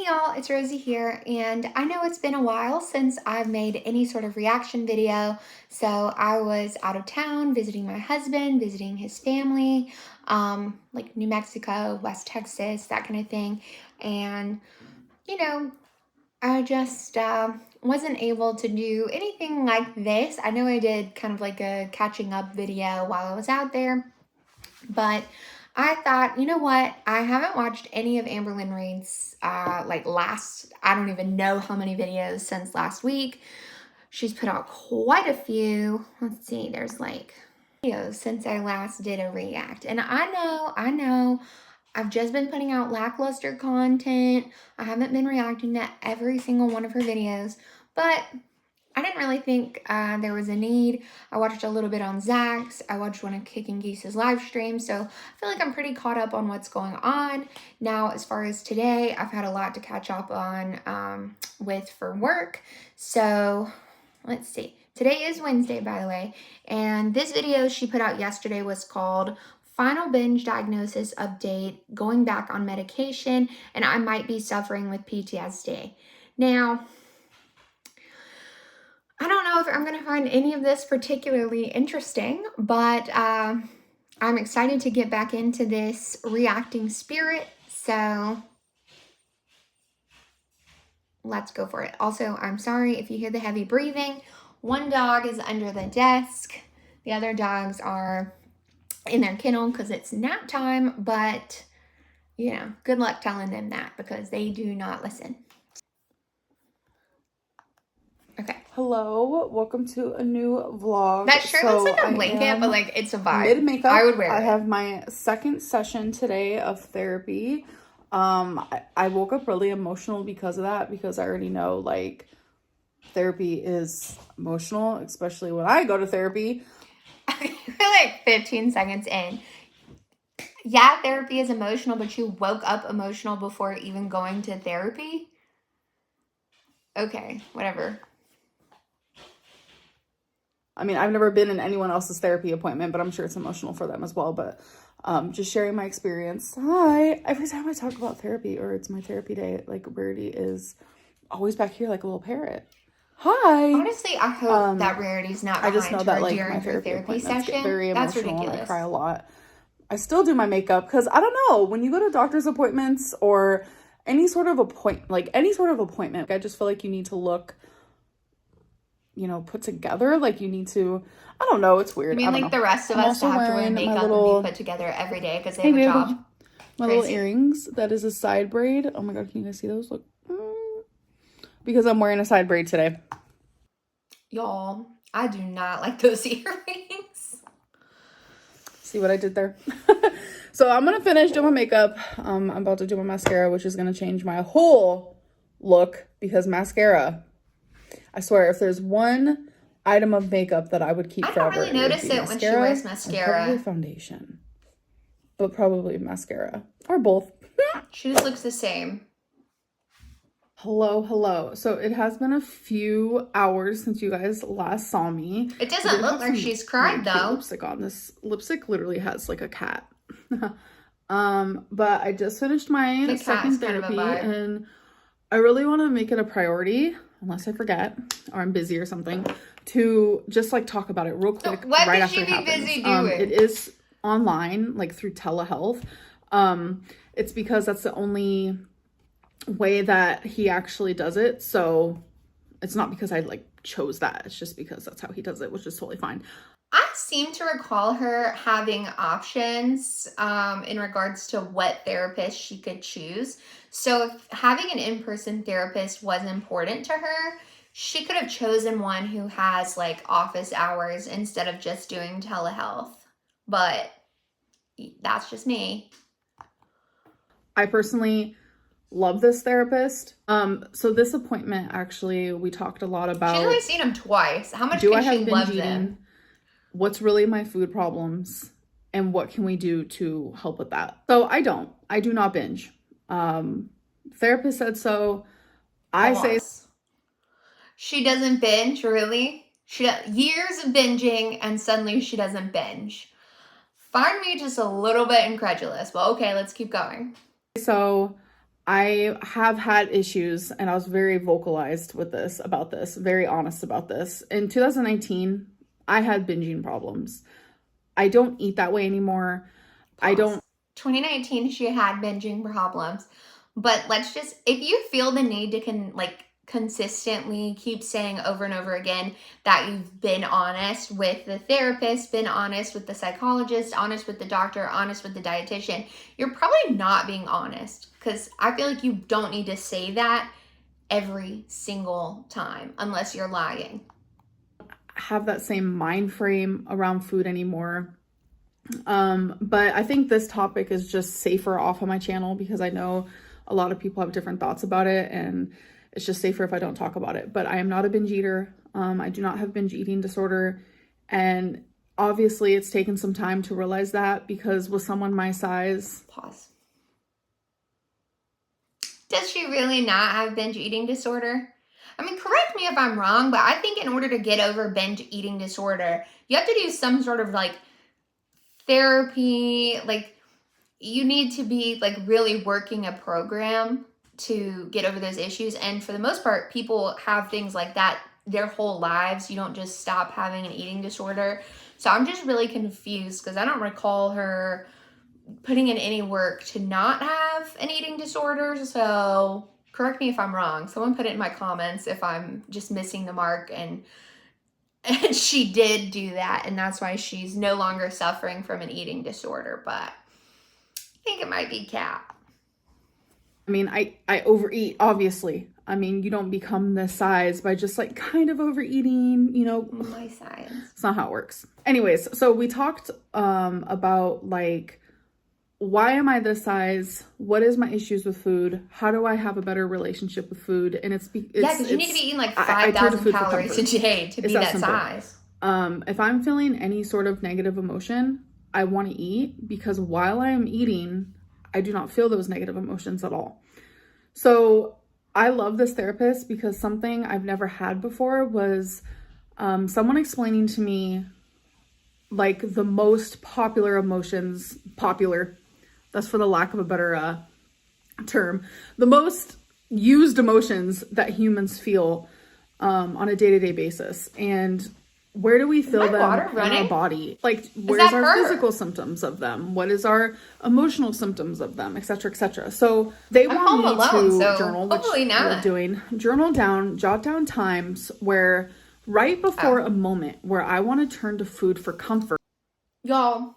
Hey y'all, it's Rosie here, and I know it's been a while since I've made any sort of reaction video. So I was out of town visiting my husband, visiting his family, like New Mexico, West Texas, that kind of thing. And, you know, I just wasn't able to do anything like this. I know I did kind of like a catching up video while I was out there, but I thought, you know what? I haven't watched any of Amberlynn Reid's, I don't even know how many videos since last week. She's put out quite a few. Let's see, there's like videos since I last did a react. And I know, I've just been putting out lackluster content. I haven't been reacting to every single one of her videos, but I didn't really think there was a need. I watched a little bit on Zach's. I watched one of Kicking Geese's live streams, so I feel like I'm pretty caught up on what's going on. Now, as far as today, I've had a lot to catch up on with for work. So, let's see. Today is Wednesday, by the way, and this video she put out yesterday was called Final Binge Diagnosis Update, Going Back on Medication, and I Might Be Suffering with PTSD. Now, I don't know if I'm going to find any of this particularly interesting, but I'm excited to get back into this reacting spirit, so let's go for it. Also, I'm sorry if you hear the heavy breathing. One dog is under the desk. The other dogs are in their kennel because it's nap time, but, you know, good luck telling them that because they do not listen. Okay. Hello, welcome to a new vlog. That shirt looks like a blanket, but like it's a vibe. Mid-makeup. I would wear it. I have my second session today of therapy. I woke up really emotional because of that, because I already know like therapy is emotional, especially when I go to therapy. We're like 15 seconds in. Yeah, therapy is emotional, but you woke up emotional before even going to therapy? Okay, whatever. I mean, I've never been in anyone else's therapy appointment, but I'm sure it's emotional for them as well. But just sharing my experience. Hi. Every time I talk about therapy or it's my therapy day, like Rarity is always back here like a little parrot. Hi. Honestly, I hope that Rarity's not behind I just know that like during my her therapy session. get very That's emotional. ridiculous. I cry a lot. I still do my makeup because I don't know, when you go to doctor's appointments or any sort of appointment, I just feel like you need to look, you know, put together. Like you need to, I don't know, it's weird. I mean, like the rest of us have to wear makeup and be put together every day because they have a job. My little earrings, that is a side braid. Oh my god, can you guys see those? Look. Because I'm wearing a side braid today. Y'all, I do not like those earrings. See what I did there? So I'm gonna finish doing my makeup. I'm about to do my mascara, which is gonna change my whole look, because mascara, I swear, if there's one item of makeup that I would keep forever, I don't really notice it when she wears mascara. Probably foundation, but probably mascara or both. She just looks the same. Hello. So it has been a few hours since you guys last saw me. It doesn't look like she's cried though. Lipstick on. This lipstick literally has like a cat. But I just finished my second therapy, and I really want to make it a priority, unless I forget or I'm busy or something, to just like talk about it real quick. What right did after she be busy doing? It is online, like through telehealth. It's because that's the only way that he actually does it. So it's not because I like chose that. It's just because that's how he does it, which is totally fine. I seem to recall her having options in regards to what therapist she could choose. So if having an in-person therapist was important to her, she could have chosen one who has like office hours instead of just doing telehealth. But that's just me. I personally love this therapist. So this appointment, actually, we talked a lot about. She's only seen him twice. How much can she love them? What's really my food problems, and what can we do to help with that? So I do not binge. Therapist said so. I say she doesn't binge, really? She does years of binging and suddenly she doesn't binge. Find me just a little bit incredulous. Well, okay, let's keep going. So I have had issues, and I was very vocalized with this, about this, very honest about this. In 2019, I had binging problems. I don't eat that way anymore. I Pause. don't 2019, she had binging problems. But let's just, if you feel the need to consistently keep saying over and over again that you've been honest with the therapist, been honest with the psychologist, honest with the doctor, honest with the dietitian, you're probably not being honest, because I feel like you don't need to say that every single time unless you're lying. have that same mind frame around food anymore. But I think this topic is just safer off of my channel because I know a lot of people have different thoughts about it, and it's just safer if I don't talk about it. But I am not a binge eater. I do not have binge eating disorder. And obviously it's taken some time to realize that, because with someone my size, Pause. Does she really not have binge eating disorder? I mean, correct me if I'm wrong, but I think in order to get over binge eating disorder, you have to do some sort of like therapy. Like, you need to be like really working a program to get over those issues. And for the most part, people have things like that their whole lives. You don't just stop having an eating disorder. So I'm just really confused because I don't recall her putting in any work to not have an eating disorder. So correct me if I'm wrong. Someone put it in my comments if I'm just missing the mark, and she did do that, and that's why she's no longer suffering from an eating disorder. But I think it might be Kat. I mean, I overeat, obviously. I mean, you don't become this size by just like kind of overeating, you know. My size. It's not how it works. Anyways, so we talked about like, why am I this size? What is my issues with food? How do I have a better relationship with food? And it's Yeah, because you need to be eating like I turn to 5,000 food for calories a comfort. day to be that simple. size. If I'm feeling any sort of negative emotion, I want to eat, because while I am eating, I do not feel those negative emotions at all. So I love this therapist because something I've never had before was someone explaining to me like the most popular emotions, popular, that's for the lack of a better term, the most used emotions that humans feel on a day-to-day basis. And where do we feel them in our body? Like, where's our physical symptoms of them? What is our emotional symptoms of them, etc., etc. So they want me to journal, which we're doing. Journal down, jot down times where right before a moment where I want to turn to food for comfort. Y'all,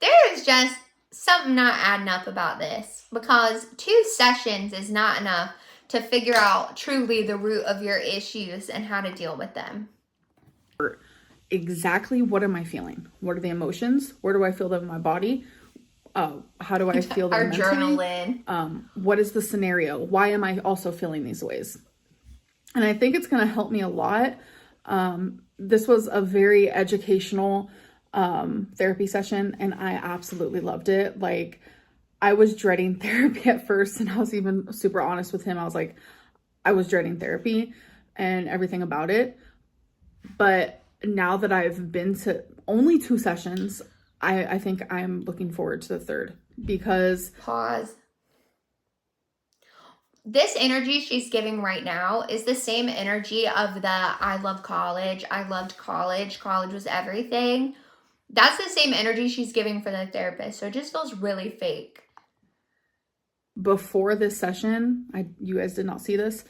there is just something not adding up about this, because 2 sessions is not enough to figure out truly the root of your issues and how to deal with them. Exactly what am I feeling? What are the emotions? Where do I feel them in my body? How do I feel them mentally? Journaling. What is the scenario? Why am I also feeling these ways? And I think it's going to help me a lot. This was a very educational therapy session, and I absolutely loved it. Like, I was dreading therapy at first, and I was even super honest with him. I was like, I was dreading therapy and everything about it. But now that I've been to only 2 sessions, I think I'm looking forward to the 3rd, because... Pause. This energy she's giving right now is the same energy of the I love college, I loved college, college was everything. That's the same energy she's giving for the therapist. So it just feels really fake. Before this session, you guys did not see this,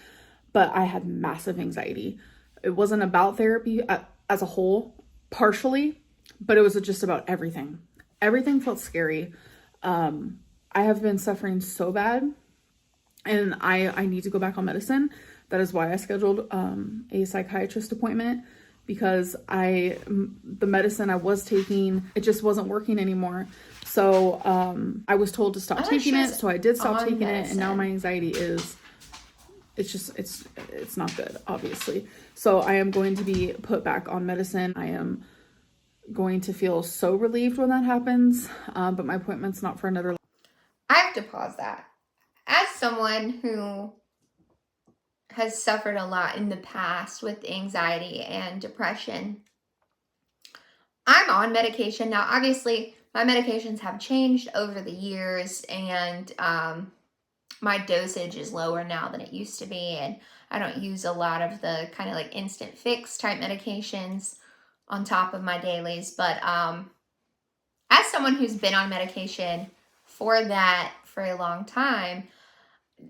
but I had massive anxiety. It wasn't about therapy as a whole, partially, but it was just about everything. Everything felt scary. I have been suffering so bad, and I need to go back on medicine. That is why I scheduled a psychiatrist appointment, because the medicine I was taking, it just wasn't working anymore. So I was told to stop taking it, so I did stop taking it, and now my anxiety is... it's not good, obviously. So I am going to be put back on medicine. I am going to feel so relieved when that happens, but my appointment's not for another... I have to pause that. As someone who has suffered a lot in the past with anxiety and depression, I'm on medication now. Obviously, my medications have changed over the years, and my dosage is lower now than it used to be, and I don't use a lot of the kind of like instant fix type medications on top of my dailies. But as someone who's been on medication for that for a long time,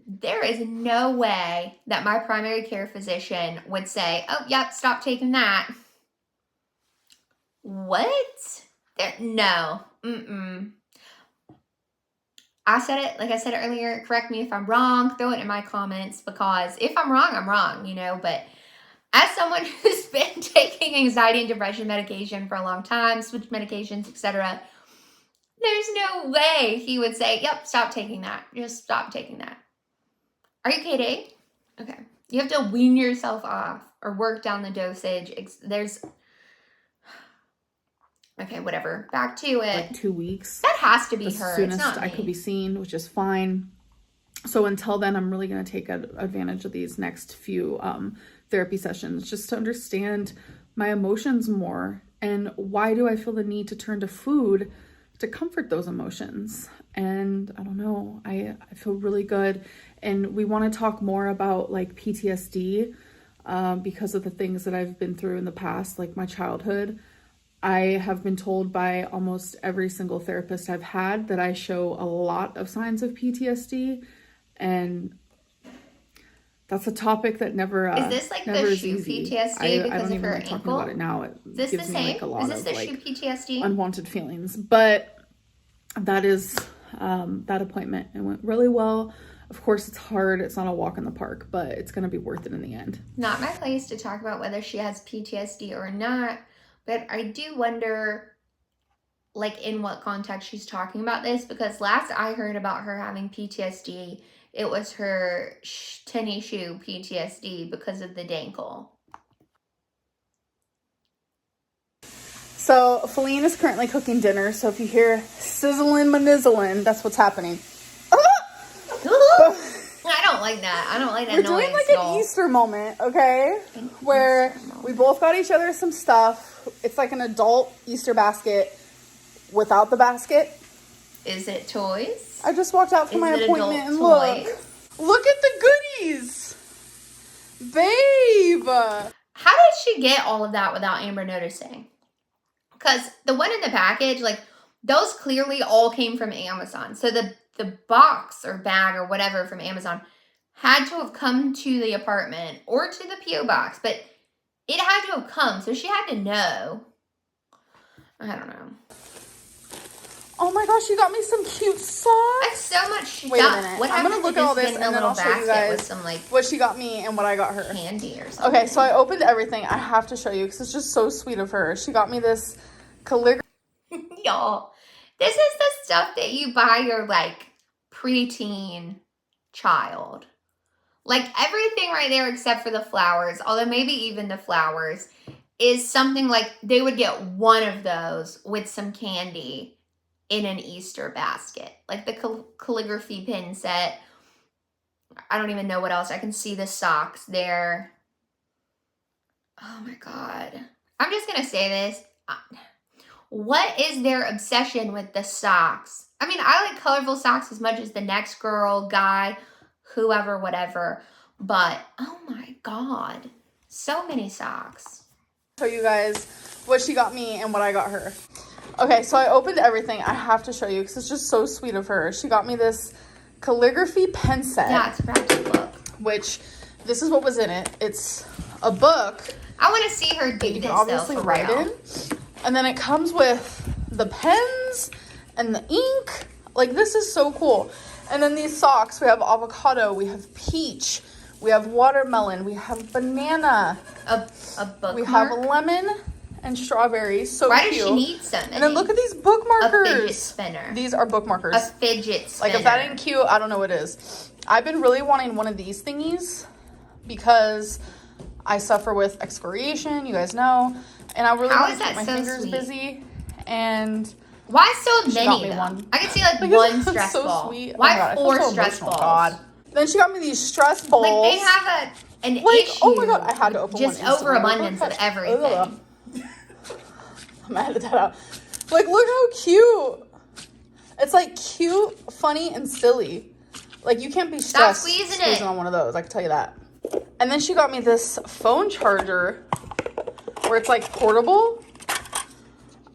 there is no way that my primary care physician would say, oh, yep, stop taking that. What? No. I said it, like I said earlier, correct me if I'm wrong, throw it in my comments, because if I'm wrong, I'm wrong, you know. But as someone who's been taking anxiety and depression medication for a long time, switched medications, etc., there's no way he would say, yep, stop taking that. Just stop taking that. Are you kidding? Okay. You have to wean yourself off or work down the dosage. Okay, whatever. Back to it. Like 2 weeks. That has to be the her. soonest It's not I me. could be seen, which is fine. So until then, I'm really going to take advantage of these next few therapy sessions just to understand my emotions more, and why do I feel the need to turn to food to comfort those emotions. And I don't know, I feel really good. And we want to talk more about like PTSD because of the things that I've been through in the past, like my childhood. I have been told by almost every single therapist I've had that I show a lot of signs of PTSD, and that's a topic that never is this like never the is shoe easy. PTSD I because don't of even her like talking ankle? about it now. It Is this gives the me same? like a lot Is this of the like shoe PTSD? unwanted feelings. But that is that appointment. It went really well. Of course, it's hard. It's not a walk in the park, but it's going to be worth it in the end. Not my place to talk about whether she has PTSD or not, but I do wonder, like, in what context she's talking about this, because last I heard about her having PTSD, it was her tennis shoe PTSD because of the dankle. So Feline is currently cooking dinner. So if you hear sizzling manizzling, that's what's happening. I don't like that. I don't like that We're noise. doing like an Easter moment, okay? Where we both got each other some stuff. It's like an adult Easter basket without the basket. Is it toys? I just walked out from my appointment and look at the goodies, babe. How did she get all of that without Amber noticing? Because the one in the package, like, those clearly all came from Amazon. So the box or bag or whatever from Amazon had to have come to the apartment or to the P.O. box. But it had to have come. So she had to know. I don't know. Oh my gosh, you got me some cute socks. That's so much stuff. Wait a minute. What I'm going to look at all this and then I'll show you guys with some, like, what she got me and what I got her. Candy or something. Okay, so I opened everything. I have to show you because it's just so sweet of her. She got me this calligraphy. Y'all, this is the stuff that you buy your, like, preteen child. Like, everything right there except for the flowers, although maybe even the flowers, is something like they would get one of those with some candy in an Easter basket. Like the calligraphy pin set. I don't even know what else. I can see the socks there. Oh my God. I'm just going to say this. What is their obsession with the socks? I mean, I like colorful socks as much as the next girl, guy, whoever, whatever. But, oh my God. So many socks. Show you guys what she got me and what I got her. Okay, so I opened everything. I have to show you because it's just so sweet of her. She got me this calligraphy pen set. Yeah, it's a practical book. Which, this is what was in it. It's a book. I want to see her do You this, can obviously though, for write real. in. And then it comes with the pens and the ink. Like, this is so cool. And then these socks, we have avocado, we have peach, we have watermelon, we have banana. A bookmark? We have lemon and strawberries. So Why cute. does she need so many? And then look at these bookmarkers. A fidget spinner. These are bookmarkers. A fidget spinner. Like, if that ain't cute, I don't know what is. I've been really wanting one of these thingies because I suffer with excoriation, you guys know. And I really want to keep my fingers busy. And why so many? she got me though? one. I can see like one that's stress so ball. sweet. Why oh my God, four so stress emotional. balls? God. Then she got me these stress balls. Like they have an like, issue. oh my God, I had to open just one. Just overabundance of everything. Ugh. I'm gonna edit that out. Like, look how cute. It's like cute, funny, and silly. Like, you can't be Stop stressed squeezing squeezing it. on one of those, I can tell you that. And then she got me this phone charger where it's like portable.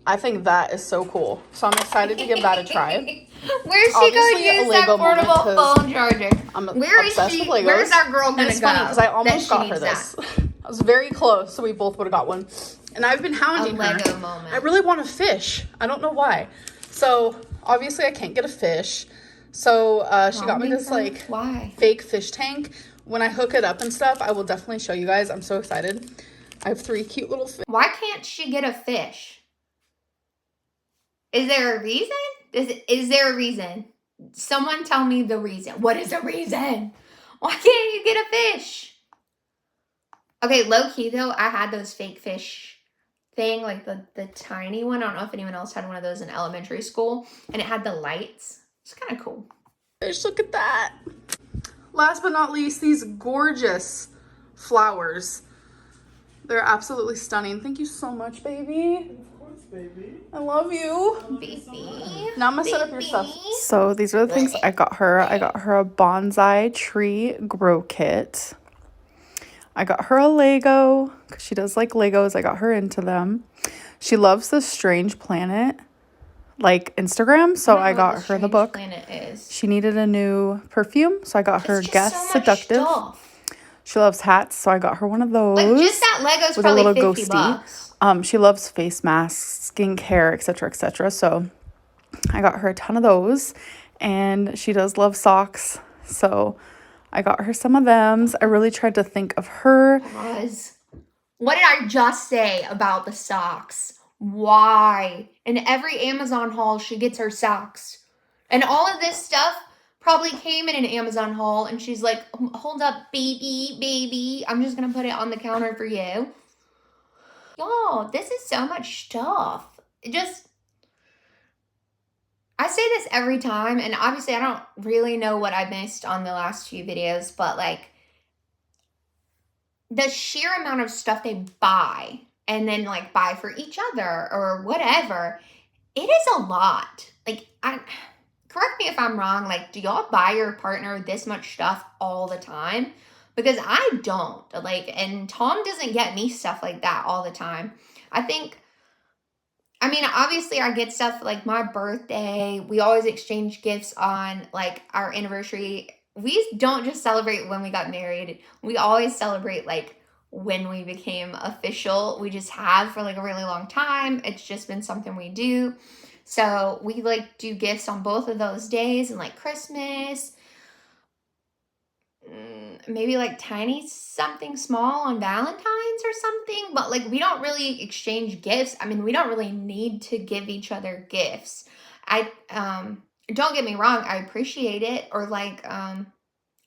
I think that is so cool. So I'm excited to give that a try. Where's she going Obviously, to a use that Lego moment, portable 'cause phone charger? I'm Where is obsessed she? with Legos. Where's our girl And gonna it's go? funny because I that almost she got her needs this. that? I was very close, so we both would have got one. And I've been A hounding her. Lego moment. I really want a fish. I don't know why. So obviously I can't get a fish. So she got me this like Why? fake fish tank. When I hook it up and stuff, I will definitely show you guys. I'm so excited. I have 3 cute little fish. Why can't she get a fish? Is there a reason? Is there a reason? Someone tell me the reason. What is the reason? Why can't you get a fish? Okay, low key though, I had those fake fish thing, like the tiny one. I don't know if anyone else had one of those in elementary school, and it had the lights. It's kind of cool. Fish, look at that. Last but not least, these gorgeous flowers. They're absolutely stunning. Thank you so much, baby. Of course, baby. I love you. Baby. Now I'm gonna set up your stuff. Baby. So these are the things I got her. I got her a bonsai tree grow kit. I got her a Lego because she does like Legos. I got her into them. She loves the Strange Planet, like Instagram. So I got her the book. Planet is. She needed a new perfume, so I got her It's just Guess so much Seductive. stuff. She loves hats, so I got her one of those. Like just that Lego's with a probably little 50 ghosty. bucks. She loves face masks, skincare, etc., etc. So I got her a ton of those, and she does love socks. So I got her some of them. I really tried to think of her. What did I just say about the socks? Why? In every Amazon haul, she gets her socks. And all of this stuff probably came in an Amazon haul, and she's like, hold up, baby. I'm just going to put it on the counter for you. Y'all, this is so much stuff. I say this every time, and obviously I don't really know what I missed on the last few videos, but like the sheer amount of stuff they buy and then like buy for each other or whatever, it is a lot. Like, correct me if I'm wrong, like, do y'all buy your partner this much stuff all the time? Because I don't. Like, and Tom doesn't get me stuff like that all the time. I mean, obviously I get stuff like my birthday. We always exchange gifts on like our anniversary. We don't just celebrate when we got married. We always celebrate like when we became official. We just have for like a really long time. It's just been something we do. So we like do gifts on both of those days, and like Christmas, maybe like tiny something small on Valentine's or something, but like we don't really exchange gifts. I mean, we don't really need to give each other gifts. Don't get me wrong, I appreciate it. Or like I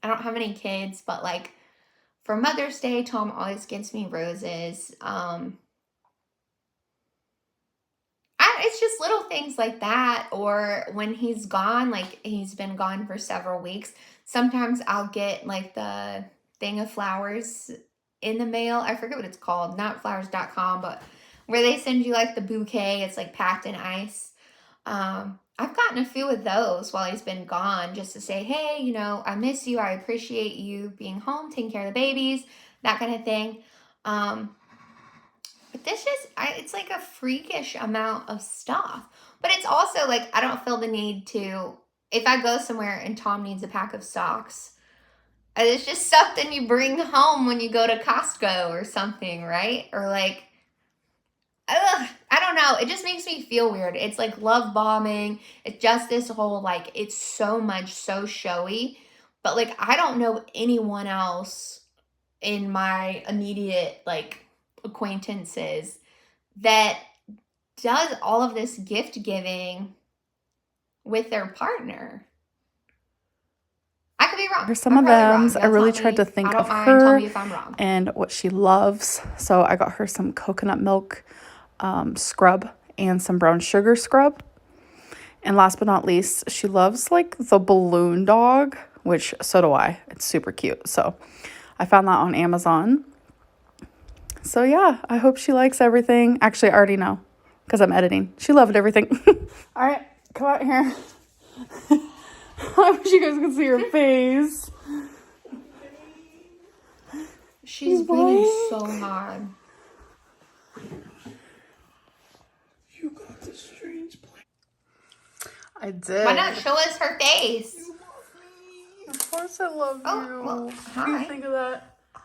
don't have any kids, but like for Mother's Day, Tom always gives me roses. It's just little things like that. Or when he's gone, like he's been gone for several weeks, sometimes I'll get like the thing of flowers in the mail. I forget what it's called, not flowers.com, but where they send you like the bouquet. It's like packed in ice. I've gotten a few of those while he's been gone, just to say, hey, you know, I miss you. I appreciate you being home, taking care of the babies, that kind of thing. But it's like a freakish amount of stuff. But it's also like, I don't feel the need to, if I go somewhere and Tom needs a pack of socks, it's just something you bring home when you go to Costco or something, right? Or like, I don't know. It just makes me feel weird. It's like love bombing. It's just this whole, like, it's so much, so showy. But like, I don't know anyone else in my immediate, like, acquaintances that does all of this gift giving with their partner. I could be wrong. For some of them, I really tried to think of her tell me if I'm wrong. and what she loves. So I got her some coconut milk scrub and some brown sugar scrub. And last but not least, she loves like the balloon dog, which so do I. It's super cute. So I found that on Amazon. So yeah, I hope she likes everything. Actually, I already know because I'm editing. She loved everything. All right, come out here. I wish you guys could see her face. She's breathing so hard. You got this strange plan. I did. Why not show us her face? You love me. Of course I love you. Well, What do you think of that? I am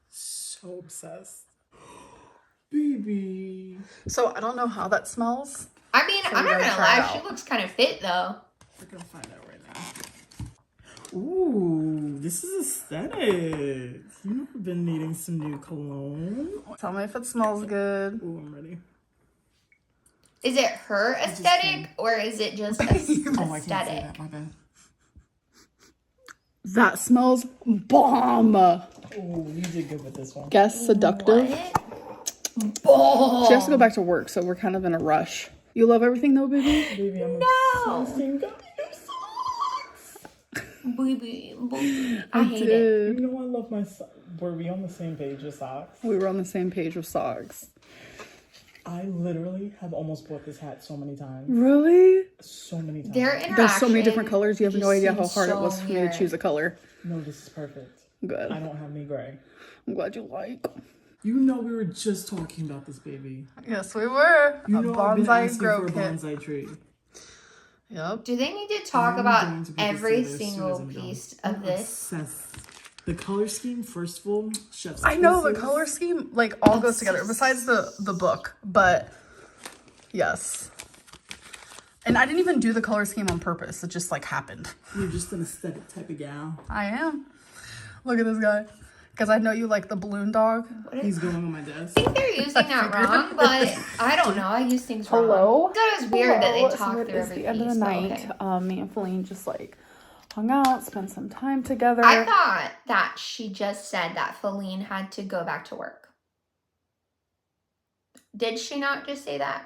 so obsessed. Baby. So I don't know how that smells. I mean, So I'm not gonna lie. She out. looks kind of fit though. We're gonna find out right now. Ooh, this is aesthetic. You know, I've been needing some new cologne. Tell me if it smells good. Ooh, I'm ready. Is it her aesthetic or is it just aesthetic? Oh, I can't say that. My bad. That smells bomb. Oh, you did good with this one. Guess seductive. What? She has to go back to work, so we're kind of in a rush. You love everything though, baby? Baby, I'm No. obsessed. Baby. I hate it. You know I love my socks. Were we on the same page with socks? We were on the same page with socks. I literally have almost bought this hat so many times. Really? So many times. There's so many different colors. You have no idea how seems hard it so was for me to weird. choose a color. No, this is perfect. Good. I don't have any gray. I'm glad you like. You know we were just talking about this, baby. Yes, we were. You A know I've been bonsai asking grow for a kit. bonsai tree. Yep. Do they need to talk I'm about going to put this every together as soon as single I'm done. piece I'm of this? obsessed. The color scheme, first of all, chef's I know the kisses. color scheme like all goes together besides the book, but yes. And I didn't even do the color scheme on purpose. It just like happened. You're just an aesthetic type of gal. I am. Look at this guy. Because I know you like the balloon dog. He's going on my desk. I think they're using that wrong, but I don't know. I use things wrong. Hello? I thought it was weird that they Hello. talked So through it is every the end of the piece, but night. okay. Me and Feline just like hung out, spent some time together. I thought that she just said that Feline had to go back to work. Did she not just say that?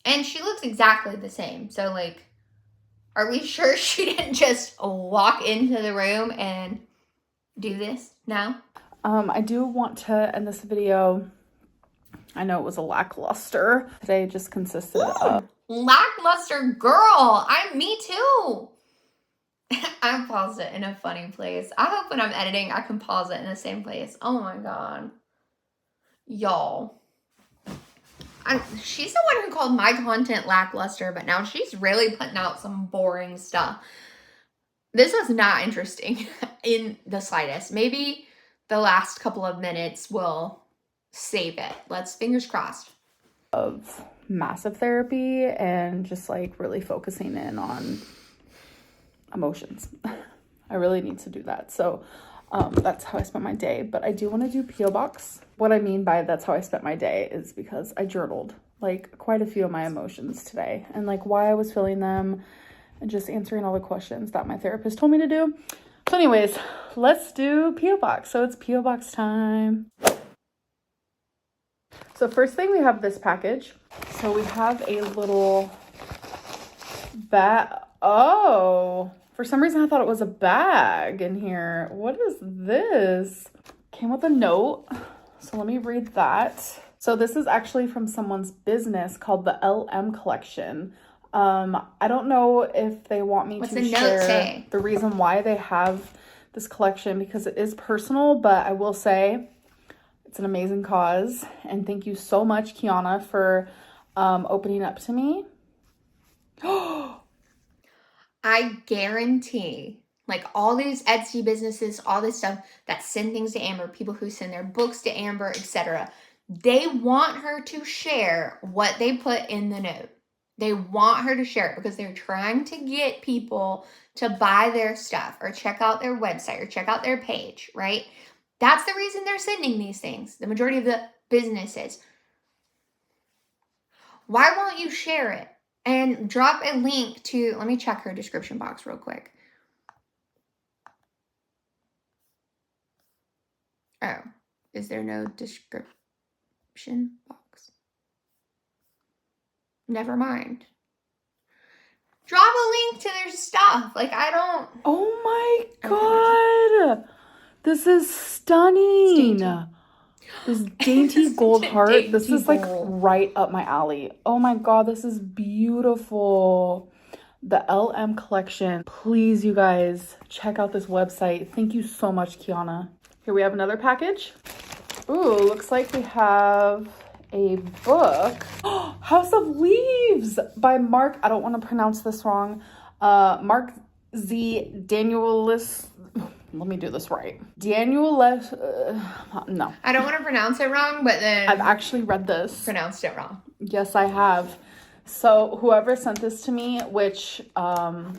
And she looks exactly the same. So, like, are we sure she didn't just walk into the room and do this now? I do want to end this video. I know it was a lackluster. Today just consisted of Lackluster girl. Me too. I paused it in a funny place. I hope when I'm editing, I can pause it in the same place. Oh my God. Y'all. She's the one who called my content lackluster, but now she's really putting out some boring stuff. This was not interesting in the slightest. Maybe the last couple of minutes will save it. Let's fingers crossed. Of massive therapy and just like really focusing in on emotions. I really need to do that. So that's how I spent my day. But I do want to do P.O. Box. What I mean by that's how I spent my day is because I journaled like quite a few of my emotions today and like why I was feeling them and just answering all the questions that my therapist told me to do. So anyways, let's do P.O. Box. So it's P.O. Box time. So first thing, we have this package. So we have a little bag. Oh, for some reason I thought it was a bag in here. What is this? Came with a note. So let me read that. So this is actually from someone's business called the LM Collection. I don't know if they want me What's to the note share say? the reason why they have this collection because it is personal, but I will say it's an amazing cause. And thank you so much, Kiana, for opening up to me. I guarantee, like all these Etsy businesses, all this stuff that send things to Amber, people who send their books to Amber, etc., they want her to share what they put in the note. They want her to share it because they're trying to get people to buy their stuff or check out their website or check out their page, right? That's the reason they're sending these things, the majority of the businesses. Why won't you share it? And drop a link to, let me check her description box real quick. Oh, is there no description box? Never mind. Drop a link to their stuff. Like, I don't. Oh my God. This is stunning. This dainty gold heart. This is like right up my alley. Oh my God, this is beautiful. the LM collection. Please, you guys, check out this website. Thank you so much, Kiana. Here we have another package. Ooh, looks like we have a book. House of Leaves by Mark. I don't want to pronounce this wrong. Mark Z. Danielis. Let me do this right. Danielis. No. I don't want to pronounce it wrong, but then I've actually read this. pronounced it wrong. Yes, I have. So whoever sent this to me, which I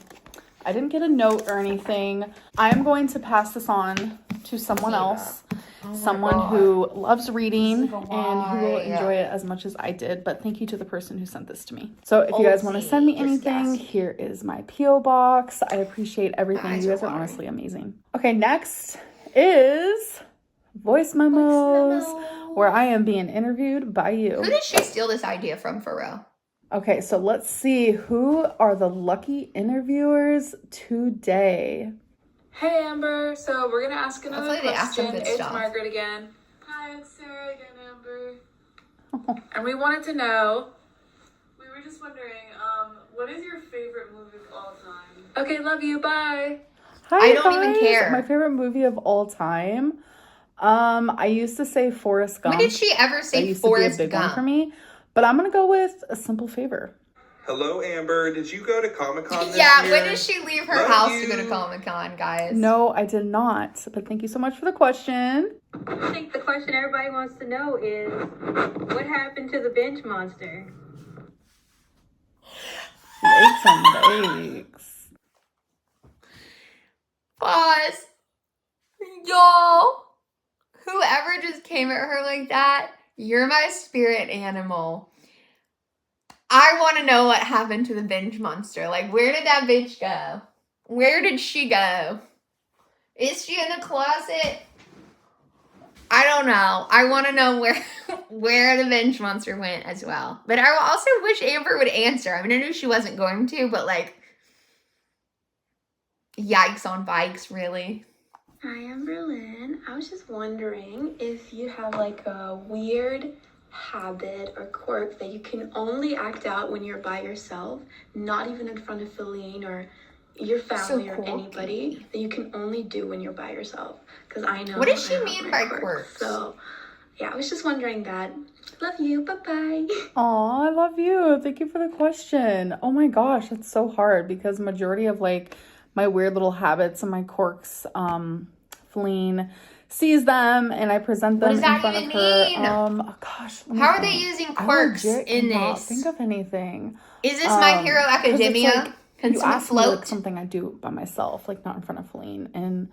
didn't get a note or anything, I am going to pass this on to someone else. Someone who loves reading and who will enjoy it as much as I did. But thank you to the person who sent this to me. So if you guys want to send me anything, here is my P.O. box. I appreciate everything. You guys are honestly amazing. Okay, next is voice memos, where I am being interviewed by you. Who did she steal this idea from, for real? Okay, so let's see. Who are the lucky interviewers today? Hey Amber, so we're gonna ask another Hopefully they ask some question. good It's stuff. Margaret again. Hi, it's Sarah again, Amber. And we wanted to know. We were just wondering, what is your favorite movie of all time? Okay, love you. Bye. Hi, I don't even care. My favorite movie of all time. I used to say Forrest Gump. When did she ever That say used Forrest to be a big one Gump? for me. But I'm gonna go with A Simple Favor. Hello, Amber. Did you go to Comic-Con this Yeah, year? when did she leave her Love house you. to go to Comic-Con, guys? No, I did not. But thank you so much for the question. I think the question everybody wants to know is, what happened to the binge monster? Yikes and bakes. Pause. Y'all, whoever just came at her like that, you're my spirit animal. I want to know what happened to the binge monster. Like, where did that bitch go? Where did she go? Is she in the closet? I don't know. I want to know where the binge monster went as well. But I also wish Amber would answer. I mean, I knew she wasn't going to, but like, yikes on bikes, really. Hi, Amberlynn. I was just wondering if you have like a weird habit or quirk that you can only act out when you're by yourself, not even in front of Feline or your family or anybody, that you can only do when you're by yourself. Because I know. What does she I have mean my by quirks. quirks? So, yeah, I was just wondering that. Love you. Bye-bye. Aw, I love you. Thank you for the question. Oh my gosh, that's so hard because majority of like my weird little habits and my quirks, Feline sees them and I present them What does that in front even of her. mean? Oh gosh. let me How are they think. using I quirks legit in cannot this? think of anything. Is this My Hero 'Cause it's Academia? like, Can you someone asked me like float? something I do by myself, like not in front of Feline, and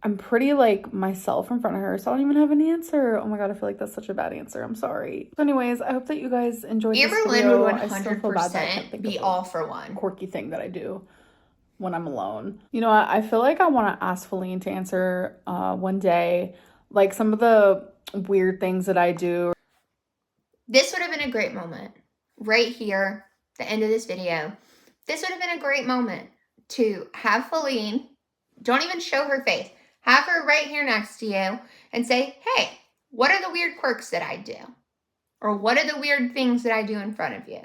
I'm pretty like myself in front of her, so I don't even have an answer. Oh my god, I feel like that's such a bad answer. I'm sorry. So anyways, I hope that you guys enjoyed this Amberlynn video. would I still feel bad that I can't 100% think be of all a for one. quirky thing that I do when I'm alone. You know what? I feel like I want to ask Feline to answer one day, like some of the weird things that I do. This would have been a great moment. Right here, the end of this video. This would have been a great moment to have Feline, don't even show her face, have her right here next to you and say, hey, what are the weird quirks that I do? Or what are the weird things that I do in front of you?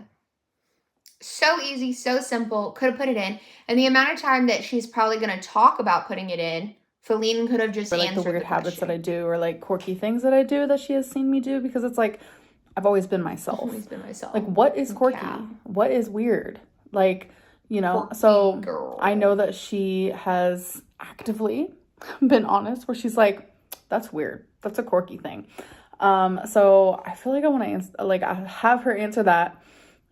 So easy, so simple, could have put it in. And the amount of time that she's probably going to talk about putting it in, Feline could have just Or like answered the weird the habits question. that I do, or like quirky things that I do that she has seen me do, because it's like I've always been myself. Always been myself. Like, what is quirky? Yeah. What is weird? Like, you know, Quirky so girl. I know that she has actively been honest where she's like, that's weird. That's a quirky thing. So I feel like I want to answer, like, I have her answer that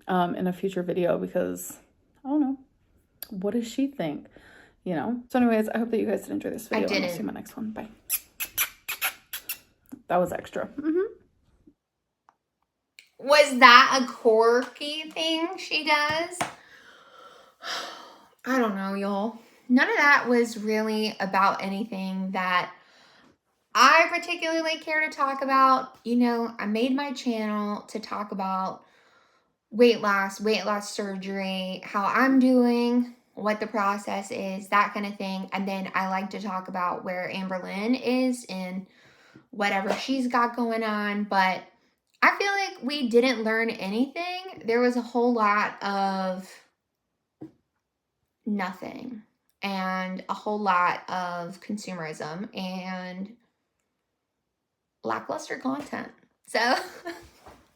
in a future video, because I don't know. What does she think? You know? So anyways, I hope that you guys did enjoy this video. I didn't. I'll see you in my next one. Bye. That was extra. Was that a quirky thing she does? I don't know, y'all. None of that was really about anything that I particularly care to talk about. You know, I made my channel to talk about weight loss surgery, how I'm doing, what the process is, that kind of thing. And then I like to talk about where Amberlynn is and whatever she's got going on. But I feel like we didn't learn anything. There was a whole lot of nothing and a whole lot of consumerism and lackluster content. So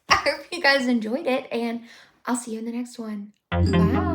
I hope you guys enjoyed it, and I'll see you in the next one. Bye.